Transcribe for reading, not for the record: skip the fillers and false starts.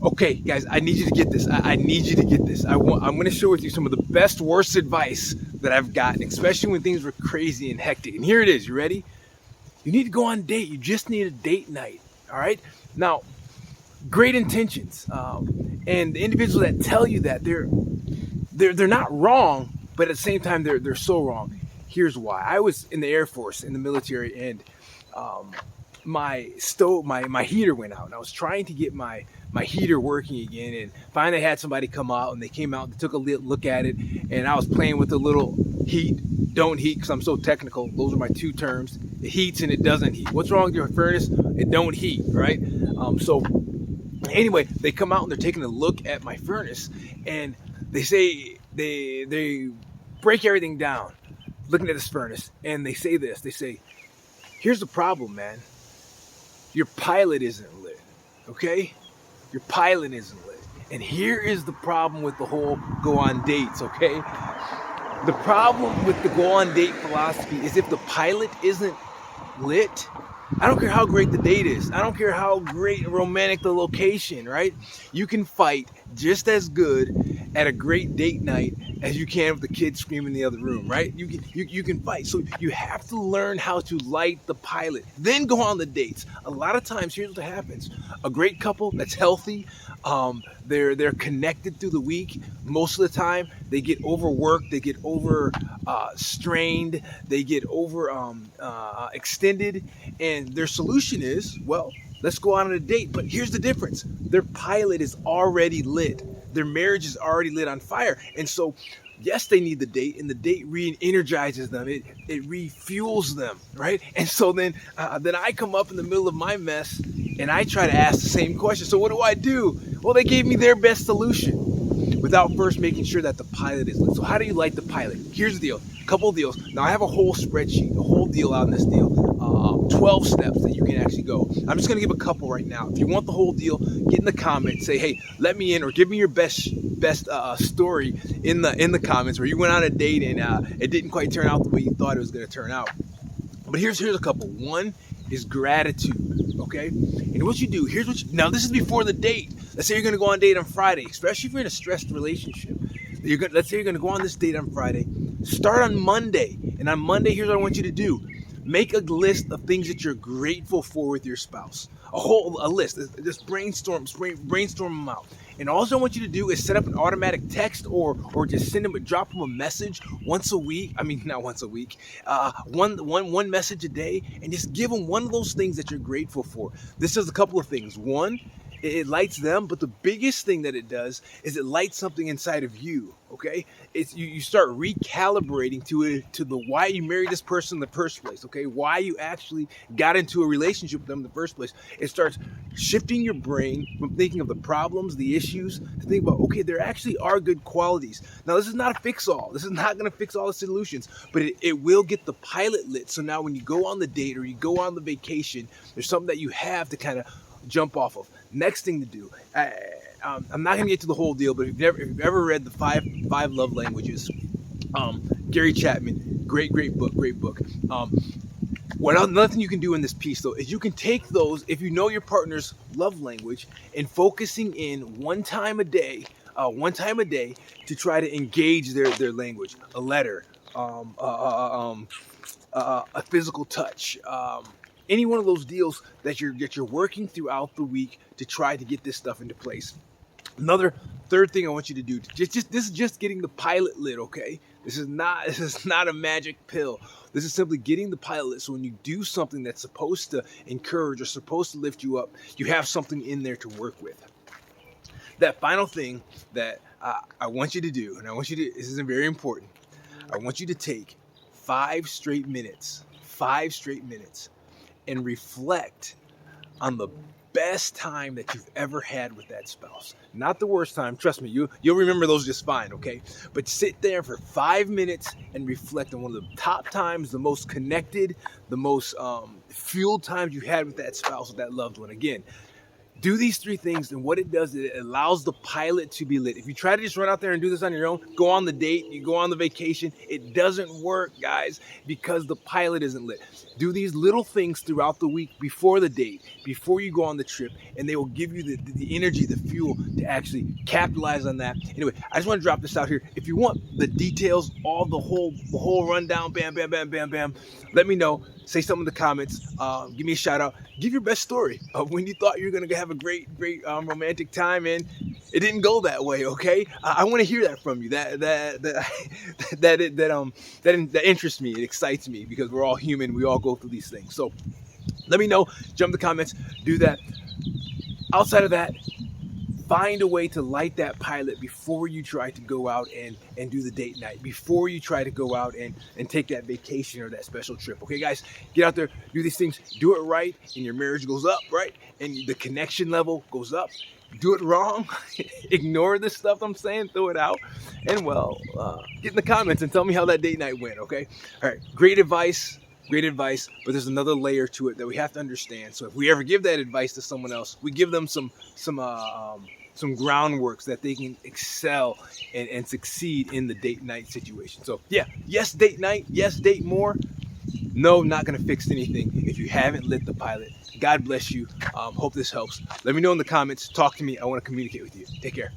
Okay, guys, I need you to get this. I need you to get this. I'm going to share with you some of the best, worst advice that I've gotten, especially when things were crazy and hectic. And here it is. You ready? You need to go on a date. You just need a date night. All right. Now, great intentions, and the individuals that tell you that they're not wrong, but at the same time they're so wrong. Here's why. I was in the Air Force, in the military, and um, my heater went out, and I was trying to get my heater working again, and finally I had somebody come out, and they came out and took a look at it, and I was playing with the little heat, don't heat, because I'm so technical. Those are my two terms. It heats and it doesn't heat. What's wrong with your furnace? It don't heat, right? So anyway, they come out and they're taking a look at my furnace, and they say they break everything down looking at this furnace, and they say this. They say, here's the problem, man. Your pilot isn't lit, okay? Your pilot isn't lit. And here is the problem with the whole go on dates, okay? The problem with the go on date philosophy is if the pilot isn't lit, I don't care how great the date is. I don't care how great romantic the location, right? You can fight just as good at a great date night as you can with the kids screaming in the other room, right? You can fight. So you have to learn how to light the pilot, then go on the dates. A lot of times, here's what happens: a great couple that's healthy, they're connected through the week. Most of the time, they get overworked, they get over strained, they get over extended, and their solution is, well, let's go on a date. But here's the difference: their pilot is already lit. Their marriage is already lit on fire. And so, yes, they need the date, and the date re-energizes them. It refuels them, right? And so then I come up in the middle of my mess, and I try to ask the same question. So what do? Well, they gave me their best solution without first making sure that the pilot is lit. So how do you light the pilot? Here's the deal. A couple of deals. Now, I have a whole spreadsheet, a whole deal on this deal. 12 steps that you can actually go. I'm just going to give a couple right now. If you want the whole deal, get in the comments, say, hey, let me in, or give me your best story in the comments where you went on a date and it didn't quite turn out the way you thought it was going to turn out. But here's a couple. One is gratitude, okay? And what you do, now this is before the date. Let's say you're going to go on a date on Friday, especially if you're in a stressed relationship. Let's say you're going to go on this date on Friday. Start on Monday. And on Monday, here's what I want you to do. Make a list of things that you're grateful for with your spouse. A list. Just brainstorm them out. And all I want you to do is set up an automatic text or just drop them a message once a week. I mean, not once a week. One message a day, and just give them one of those things that you're grateful for. This does a couple of things. One, it lights them, but the biggest thing that it does is it lights something inside of you, okay? It's you start recalibrating to the why you married this person in the first place, okay? Why you actually got into a relationship with them in the first place. It starts shifting your brain from thinking of the problems, the issues, to think about, okay, there actually are good qualities. Now, this is not a fix-all. This is not going to fix all the solutions, but it will get the pilot lit. So now when you go on the date or you go on the vacation, there's something that you have to kind of jump off of. Next thing to do, I'm not going to get to the whole deal, but if you've ever read the five love languages, Gary Chapman, great book. Another thing you can do in this piece, though, is you can take those, if you know your partner's love language, and focusing in one time a day to try to engage their language. A letter, a physical touch, any one of those deals that you're working throughout the week to try to get this stuff into place. Another third thing I want you to do, this is just getting the pilot lit, okay? This is not a magic pill. This is simply getting the pilot lit. So when you do something that's supposed to encourage or supposed to lift you up, you have something in there to work with. That final thing that I want you to do, and this is very important. I want you to take 5 straight minutes, and reflect on the best time that you've ever had with that spouse. Not the worst time. Trust me, you'll remember those just fine, okay? But sit there for 5 minutes and reflect on one of the top times, the most connected, the most fueled times you had with that spouse, with that loved one. Again, do these 3 things, and what it does is it allows the pilot to be lit. If you try to just run out there and do this on your own, go on the date, you go on the vacation, it doesn't work, guys, because the pilot isn't lit. Do these little things throughout the week before the date, before you go on the trip, and they will give you the energy, the fuel to actually capitalize on that. Anyway, I just want to drop this out here. If you want the details, all the whole rundown, bam, bam, bam, bam, bam, let me know. Say something in the comments. Give me a shout out. Give your best story of when you thought you were gonna have a great romantic time and it didn't go that way. Okay, I want to hear that from you. That interests me. It excites me because we're all human. We all go through these things. So let me know. Jump in the comments. Do that. Outside of that, find a way to light that pilot before you try to go out and do the date night, before you try to go out and take that vacation or that special trip. Okay, guys, get out there, do these things, do it right, and your marriage goes up, right? And the connection level goes up. Do it wrong, ignore the stuff I'm saying, throw it out, and well, get in the comments and tell me how that date night went, okay? All right, great advice, but there's another layer to it that we have to understand. So if we ever give that advice to someone else, we give them some groundworks that they can excel and succeed in the date night situation. So yeah, yes, date night, yes, date more. No, not going to fix anything if you haven't lit the pilot. God bless you. Hope this helps. Let me know in the comments. Talk to me. I want to communicate with you. Take care.